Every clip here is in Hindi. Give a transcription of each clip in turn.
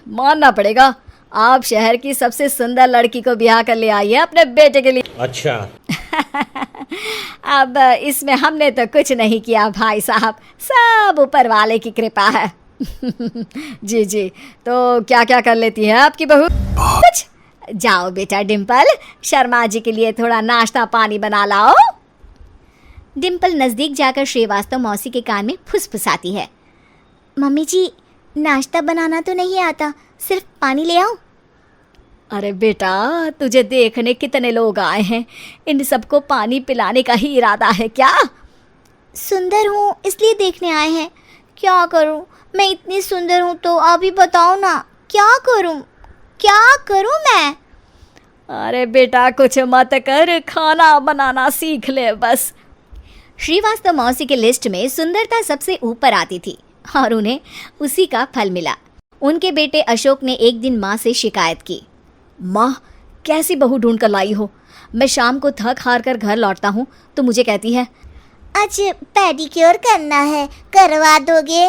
मानना पड़ेगा, आप शहर की सबसे सुंदर लड़की को ब्याह कर ले आई है अपने बेटे के लिए। अच्छा। अब इसमें हमने तो कुछ नहीं किया भाई साहब, सब ऊपर वाले की कृपा है। जी जी, तो क्या क्या कर लेती है आपकी बहू? कुछ। जाओ बेटा डिम्पल, शर्मा जी के लिए थोड़ा नाश्ता पानी बना लाओ। डिम्पल नजदीक जाकर श्रीवास्तव मौसी के कान में फुसफुसाती है। मम्मी जी, नाश्ता बनाना तो नहीं आता, सिर्फ पानी ले आओ। अरे बेटा, तुझे देखने कितने लोग आए हैं, इन सबको पानी पिलाने का ही इरादा है क्या? सुंदर हूँ इसलिए देखने आए हैं। क्या करूँ, मैं इतनी सुंदर हूँ तो आप ही बताओ ना, क्या करूँ मैं? अरे बेटा कुछ मत कर, खाना बनाना सीख ले बस। श्रीवास्तव मौसी के लिस्ट में सुंदरता सबसे ऊपर आती थी और उन्हें उसी का फल मिला। उनके बेटे अशोक ने एक दिन माँ से शिकायत की। माँ, कैसी बहू ढूंढ कर लाई हो? मैं शाम को थक हार कर घर लौटता हूँ तो मुझे कहती है आज पेडिक्योर करना है, करवा दोगे?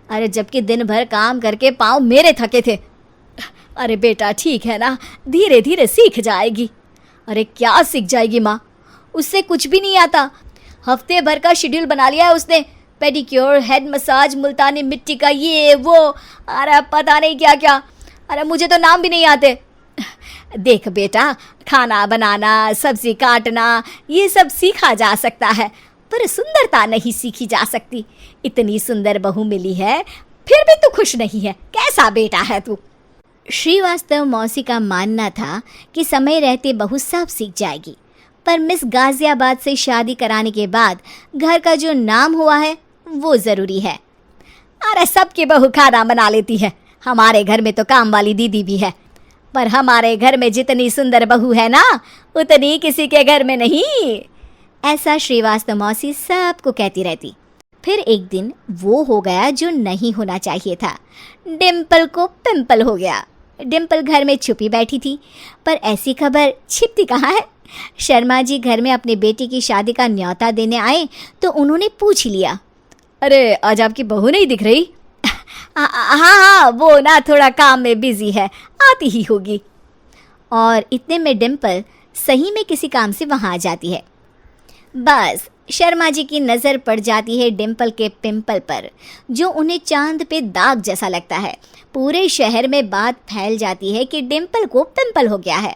अरे जबकि दिन भर काम करके पाँव मेरे थके थे। अरे बेटा ठीक है ना, धीरे धीरे सीख जाएगी। अरे क्या सीख जाएगी माँ, उससे कुछ भी नहीं आता। हफ्ते भर का शेड्यूल बना लिया है उसने, पेडिक्योर, हेड मसाज, मुल्तानी मिट्टी का ये वो, अरे पता नहीं क्या क्या। अरे मुझे तो नाम भी नहीं आते। देख बेटा, खाना बनाना, सब्जी काटना, ये सब सीखा जा सकता है, पर सुंदरता नहीं सीखी जा सकती। इतनी सुंदर बहू मिली है, फिर भी तू खुश नहीं है, कैसा बेटा है तू? श्रीवास्तव मौसी का मानना था कि समय रहते बहू सब सीख जाएगी, पर मिस गाजियाबाद से शादी कराने के बाद घर का जो नाम हुआ है वो ज़रूरी है। अरे सबकी बहू खाना बना लेती है, हमारे घर में तो काम वाली दीदी भी है, पर हमारे घर में जितनी सुंदर बहू है ना, उतनी किसी के घर में नहीं। ऐसा श्रीवास्तव मौसी सबको कहती रहती। फिर एक दिन वो हो गया जो नहीं होना चाहिए था। डिम्पल को पिंपल हो गया। डिम्पल घर में छुपी बैठी थी, पर ऐसी खबर छिपती कहाँ है। शर्मा जी घर में अपने बेटी की शादी का न्योता देने आए तो उन्होंने पूछ लिया, अरे आज आपकी बहू नहीं दिख रही? हाँ, वो ना थोड़ा काम में बिजी है, आती ही होगी। और इतने में डिम्पल सही में किसी काम से वहाँ आ जाती है। बस शर्मा जी की नज़र पड़ जाती है डिम्पल के पिंपल पर, जो उन्हें चांद पे दाग जैसा लगता है। पूरे शहर में बात फैल जाती है कि डिम्पल को पिंपल हो गया है।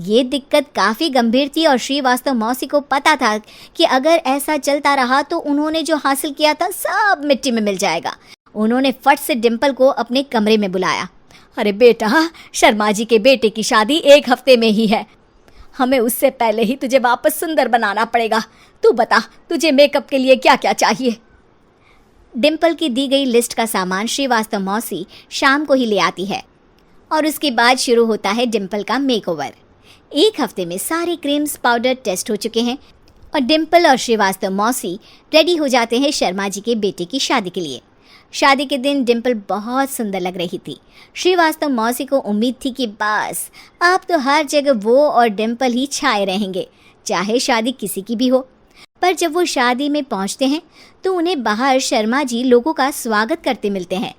ये दिक्कत काफ़ी गंभीर थी और श्रीवास्तव मौसी को पता था कि अगर ऐसा चलता रहा तो उन्होंने जो हासिल किया था सब मिट्टी में मिल जाएगा। उन्होंने फट से डिम्पल को अपने कमरे में बुलाया। अरे बेटा, शर्मा जी के बेटे की शादी 1 हफ्ते में ही है, हमें उससे पहले ही तुझे वापस सुंदर बनाना पड़ेगा। तू बता, तुझे मेकअप के लिए क्या क्या चाहिए? डिम्पल की दी गई लिस्ट का सामान श्रीवास्तव मौसी शाम को ही ले आती है और उसके बाद शुरू होता है डिम्पल का मेकओवर। 1 हफ्ते में सारे क्रीम्स पाउडर टेस्ट हो चुके हैं और डिम्पल और श्रीवास्तव मौसी रेडी हो जाते हैं शर्मा जी के बेटे की शादी के लिए। शादी के दिन डिम्पल बहुत सुंदर लग रही थी। श्रीवास्तव मौसी को उम्मीद थी कि बस अब तो हर जगह वो और डिम्पल ही छाए रहेंगे, चाहे शादी किसी की भी हो। पर जब वो शादी में पहुंचते हैं तो उन्हें बाहर शर्मा जी लोगों का स्वागत करते मिलते हैं।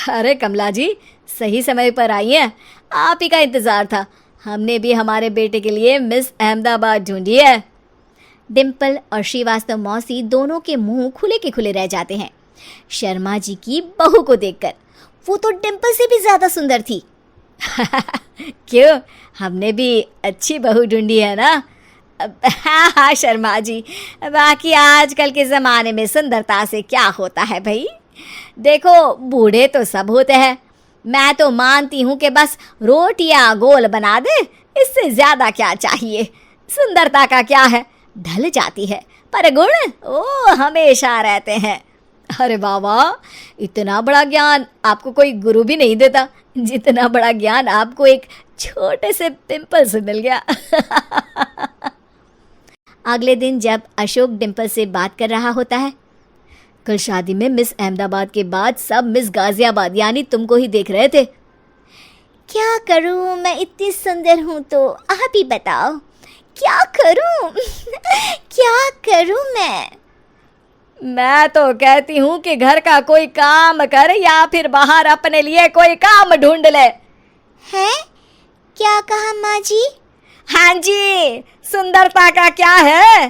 अरे कमला जी, सही समय पर आई हैं, आप ही का इंतज़ार था। हमने भी हमारे बेटे के लिए मिस अहमदाबाद ढूंढी है। डिम्पल और श्रीवास्तव मौसी दोनों के मुंह खुले के खुले रह जाते हैं शर्मा जी की बहू को देखकर। वो तो डिम्पल से भी ज़्यादा सुंदर थी। क्यों, हमने भी अच्छी बहू ढूंढी है ना? हाँ शर्मा जी, बाकी आजकल के ज़माने में सुंदरता से क्या होता है भाई। देखो, बूढ़े तो सब होते हैं, मैं तो मानती हूँ कि बस रोटियाँ गोल बना दे, इससे ज़्यादा क्या चाहिए। सुंदरता का क्या है, ढल जाती है, पर गुण ओ हमेशा रहते हैं। अरे बाबा, इतना बड़ा ज्ञान आपको कोई गुरु भी नहीं देता, जितना बड़ा ज्ञान आपको एक छोटे से पिंपल से मिल गया। अगले दिन जब अशोक डिम्पल से बात कर रहा होता है, कल शादी में मिस अहमदाबाद के बाद सब मिस गाजियाबाद यानी तुमको ही देख रहे थे। क्या करूं, मैं इतनी सुंदर हूं तो आप ही बताओ, क्या करूं? क्या करूं मैं? मैं तो कहती हूँ कि घर का कोई काम कर या फिर बाहर अपने लिए कोई काम ढूंढ ले। है? क्या कहा माँ जी? हाँ जी, सुंदरता का क्या है?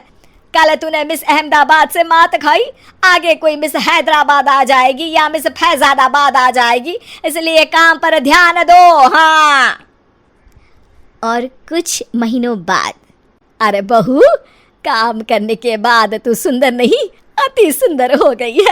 कल तूने मिस अहमदाबाद से मात खाई, आगे कोई मिस हैदराबाद आ जाएगी या मिस फैजादाबाद आ जाएगी, इसलिए काम पर ध्यान दो। हाँ। और कुछ महीनों बाद। अरे बहू, काम करने के बाद तू सुंदर नहीं, अति सुंदर हो गई है।